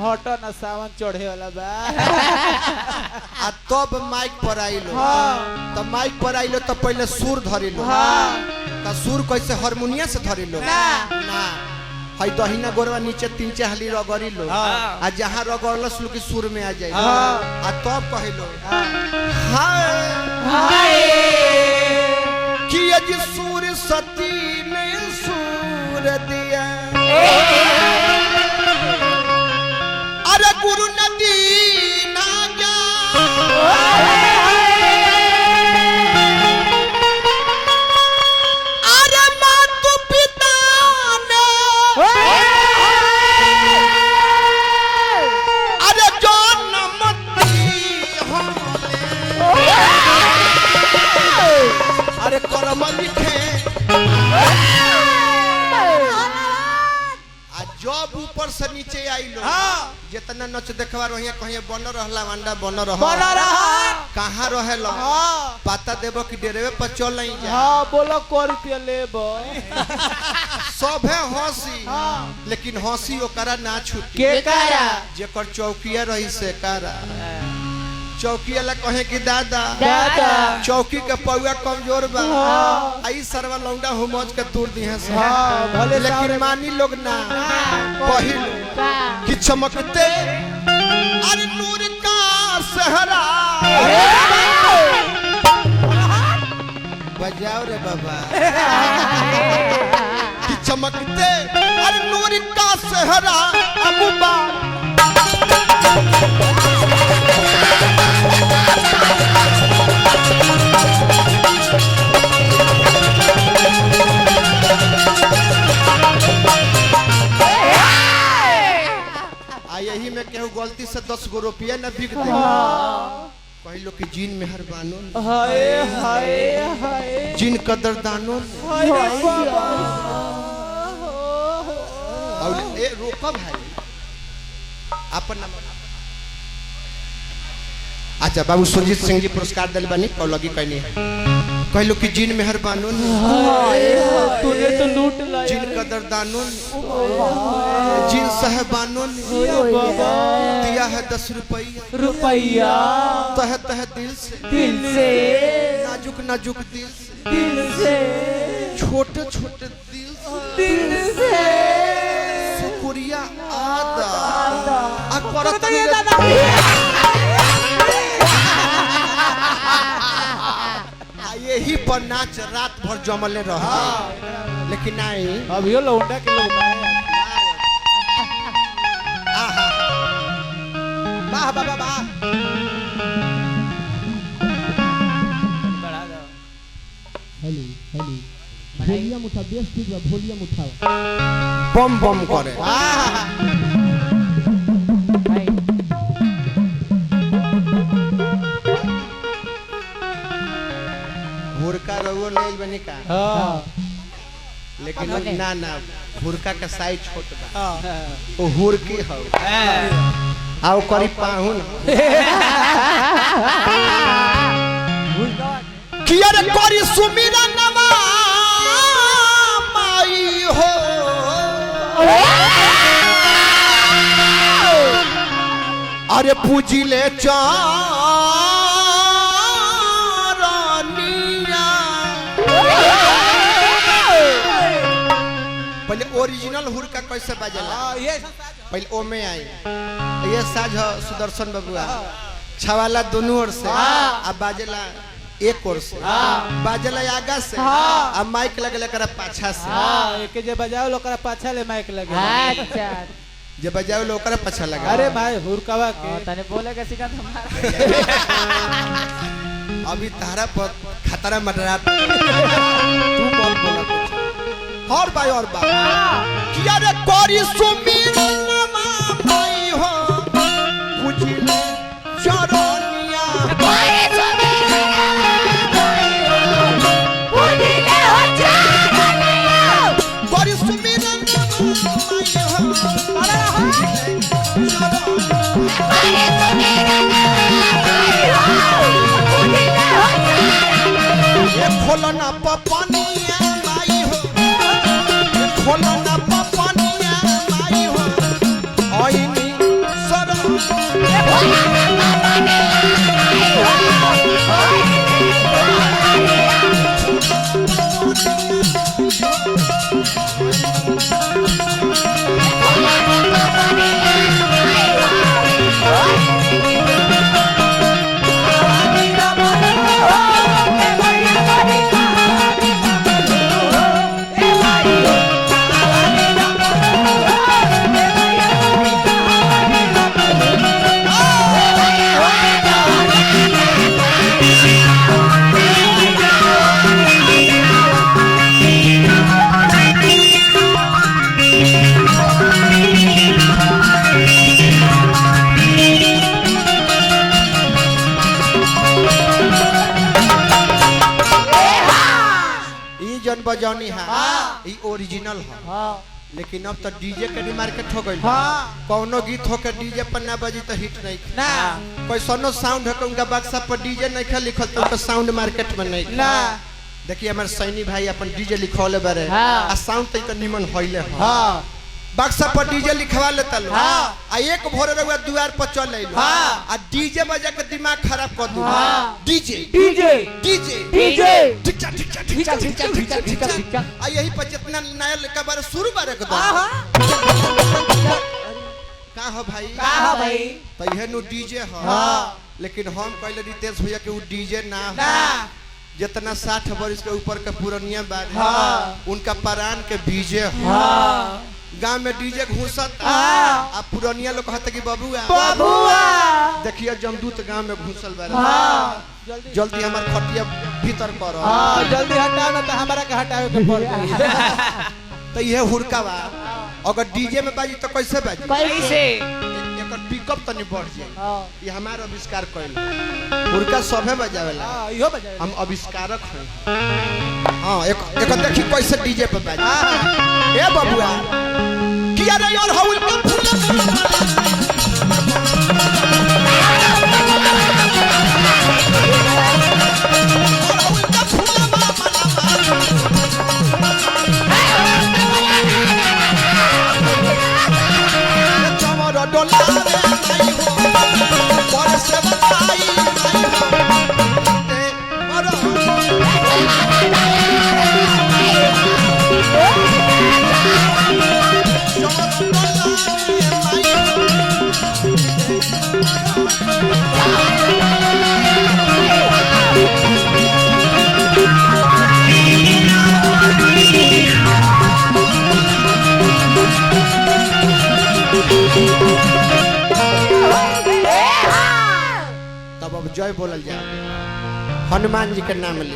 हटो ना सावन चढ़े वाला बा आ तब माइक पर आइलो तो माइक पर आइलो तो पहले सुर धरिलो तो सुर कैसे हारमोनिया से धरिलो ना हई दहिना गोरवा नीचे 3 हाली रगड़िलो आ जहां रगड़लस लो कि सुर में आ जाए आ तब कहलो हाय कि अज सुर सती ने सुर दिया अरे गुरु नदी ना जा अरे मातु पिता ने अरे जन्म दिया अरे कर्म लिखे जब ऊपर से नीचे आइलो जितना नच देखवा रहिया कहिया बन रहला अंडा बन कहां रहेला पता देबो कि डेरेवे पर चल नहीं जा हां बोलो को रुपया लेबो सबे हंसी लेकिन हंसी ओकरा ना छूटी के कारा जेकर चौकिया रही से कारा चौकी वाला कहे कि दादा चौकी के पौआ कमजोर बा आई सरवा लौंडा हुमज के तोड़ दी है भले लेकिन मानी लोग ना पहिल कि चमकते अरे नूर का सहरा बजाओ रे बाबा कि चमकते अरे नूर का सहरा अबूबा यही में केहू गलती से 10 गो रुपया न बिक दे कहलो कि जिन मेहरबानो हाय हाय हाय जिन कदरदानो हाय बाबा और ए रोका भाई अपन अच्छा बाबू सुरजीत सिंह जी पुरस्कार दिल बनी और लगी कहनी कहलो कि जिन मेहरबानो तूने तो लूट लाया जिन कदरदानो जिन साहबानो दिया है 10 रुपया तह तह दिल से नाजुक नाजुक दिल से छोटे छोटे दिल से शुक्रिया आदा यही पर नाच रात भर जमले रहा लेकिन नहीं अभियो लौंडा के लोग वाह वाह वाह हेलो वॉल्यूम उठा बेस ठीक बा वॉल्यूम उठाओ बम बम करे हुरका रहुओ नहीं बनी का लेकिन ना ना हुरका का साइज छोट बा ओ हुरकी हो आओ करी पाहुन किया रे करी सुमिरा नमा माई हो अरे पूजी ले पहले ओरिजिनल हुरका कैसे बजेला ये पहले ओ में आई ये साज सुदर्शन बबुआ छवाला दोनों ओर से अब बाजेला एक ओर से बाजेला आगा से अब माइक लगले कर पाछा से एक जे बजाओ लोकरा पाछा ले माइक लगे अच्छा जे बजाओ लोकरा पाछा लगा अरे भाई हुरकावा के तने बोले का सिखा हमारा अभी तारा पर खतरा मंडरा तू बोल बोला और बार किया रे कोरी सुमिरन माई हो पूजिले चरनिया कोरी सुमिरन माई हो खोलो ना पपनिया माई हो खोलो ना पपनिया माई हो आईनी सर जन बजानी है ये ओरिजिनल है लेकिन अब तो डीजे के भी मार्केट हो गई कौनो गीत हो के डीजे पर ना बजी तो हिट नहीं ना कोई सोनो साउंड है उनका बक्सा पर डीजे नहीं खा लिखल तो उनका साउंड मार्केट में नहीं ना देखिए हमारे सैनी भाई अपन डीजे लिखवाले बारे आ साउंड तो निमन होइले हां बक्सा पर डीजे लिखवा लेता लो आ एक भोरे रहुआ द्वार पर चल ले आ डीजे बजा के दिमाग खराब कर दू डीजे डीजे डीजे डीजे ठीक ठीक ठीक ठीक आ यही पर जितना नया लड़का बारे शुरू बारे कर दो का हो भाई तो यह नु डीजे हो लेकिन हम कहले रितेश भैया के वो डीजे ना हो जितना 60 वर्ष के ऊपर के पुरानिया बात उनका परान के बीजे हो गांव में डीजे घुसत आ पुरानिया लोग कहते कि बबुआ देखिए जमदूत गांव में घुसल बारे जल्दी हमार खटिया भीतर करो जल्दी हटाओ ना तो हमारा के हटावे के पड़ जाई तो ये हुरका बा अगर डीजे में बाजी तो कैसे बाजी कैसे एकर पिकअप तनी बढ़ जाए ये हमारा आविष्कार कइल हुरका सभे बजावेला इहो बजावे हम आविष्कारक हैं हां एक देखी कैसे डीजे पे बाजी ए बबुआ किया रे और हउल के फूल डोला रे नहीं हो पर से बताई नहीं हो ते मरो तब अब जय बोलल जाए हनुमान जी के नाम ले